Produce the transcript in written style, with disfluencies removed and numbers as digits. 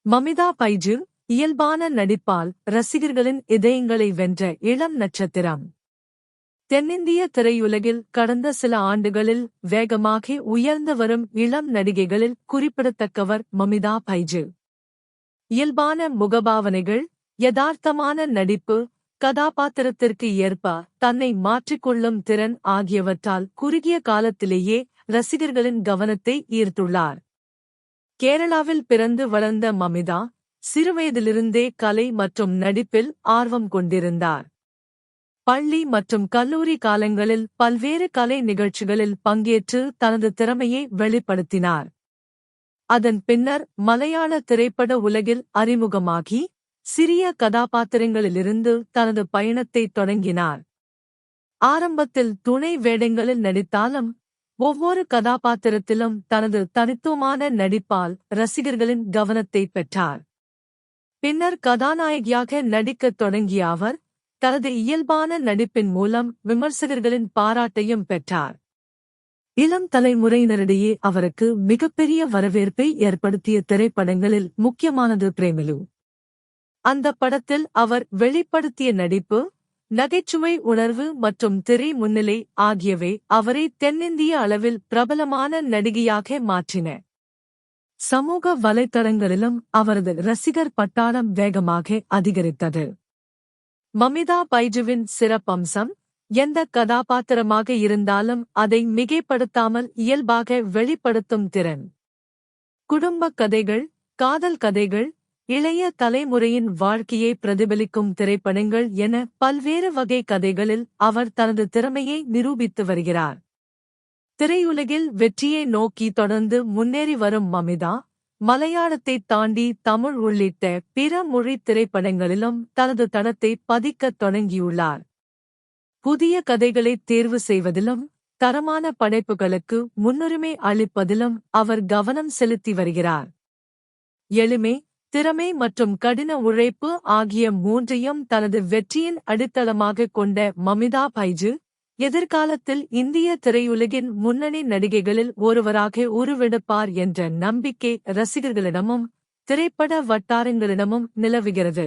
மமிதா பைஜு, இயல்பான நடிப்பால் ரசிகர்களின் இதயங்களை வென்ற இளம் நட்சத்திரம். தென்னிந்திய திரையுலகில் கடந்த சில ஆண்டுகளில் வேகமாக உயர்ந்து வரும் இளம் நடிகைகளில் குறிப்பிடத்தக்கவர் மமிதா பைஜு. இயல்பான முகபாவனைகள், யதார்த்தமான நடிப்பு, கதாபாத்திரத்திற்கு ஏற்ப தன்னை மாற்றிக்கொள்ளும் திறன் ஆகியவற்றால் குறுகிய காலத்திலேயே ரசிகர்களின் கவனத்தை ஈர்த்துள்ளார். கேரளாவில் பிறந்து வளர்ந்த மமிதா, சிறுவயதிலிருந்தே கலை மற்றும் நடிப்பில் ஆர்வம் கொண்டிருந்தார். பள்ளி மற்றும் கல்லூரி காலங்களில் பல்வேறு கலை நிகழ்ச்சிகளில் பங்கேற்று தனது திறமையை வெளிப்படுத்தினார். அதன் பின்னர் மலையாள திரைப்பட உலகில் அறிமுகமாகி, சிறிய கதாபாத்திரங்களிலிருந்து தனது பயணத்தை தொடங்கினார். ஆரம்பத்தில் துணை வேடங்களில் நடித்தாலும், ஒவ்வொரு கதாபாத்திரத்திலும் தனது தனித்துவமான நடிப்பால் ரசிகர்களின் கவனத்தை பெற்றார். பின்னர் கதாநாயகியாக நடிக்கத் தொடங்கிய அவர், தனது இயல்பான நடிப்பின் மூலம் விமர்சகர்களின் பாராட்டையும் பெற்றார். இளம் தலைமுறையினரிடையே அவருக்கு மிகப்பெரிய வரவேற்பை ஏற்படுத்திய திரைப்படங்களில் முக்கியமானது பிரேமலு. அந்த படத்தில் அவர் வெளிப்படுத்திய நடிப்பு, நகைச்சுவை உணர்வு மற்றும் திரை முன்னிலை ஆகியவை அவரை தென்னிந்திய அளவில் பிரபலமான நடிகையாக மாற்றின. சமூக வலைத்தளங்களிலும் அவரது ரசிகர் பட்டாளம் வேகமாக அதிகரித்தது. மமிதா பைஜுவின் சிறப்பம்சம், எந்த கதாபாத்திரமாக இருந்தாலும் அதை மிகைப்படுத்தாமல் இயல்பாக வெளிப்படுத்தும் திறன். குடும்பக் கதைகள், காதல் கதைகள், இளைய தலைமுறையின் வாழ்க்கையை பிரதிபலிக்கும் திரைப்படங்கள் என பல்வேறு வகை கதைகளில் அவர் தனது திறமையை நிரூபித்து வருகிறார். திரையுலகில் வெற்றியை நோக்கி தொடர்ந்து முன்னேறி வரும் மமிதா, மலையாளத்தை தாண்டி தமிழ் உள்ளிட்ட பிற மொழி திரைப்படங்களிலும் தனது தடத்தை பதிக்கத் தொடங்கியுள்ளார். புதிய கதைகளை தேர்வு செய்வதிலும், தரமான படைப்புகளுக்கு முன்னுரிமை அளிப்பதிலும் அவர் கவனம் செலுத்தி வருகிறார். எளிமை, திறமை மற்றும் கடின உழைப்பு ஆகிய மூன்றையும் தனது வெற்றியின் அடித்தளமாக கொண்ட மமிதா பைஜு, எதிர்காலத்தில் இந்திய திரையுலகின் முன்னணி நடிகைகளில் ஒருவராக உருவெடுப்பார் என்ற நம்பிக்கை ரசிகர்களிடமும் திரைப்பட வட்டாரங்களிடமும் நிலவுகிறது.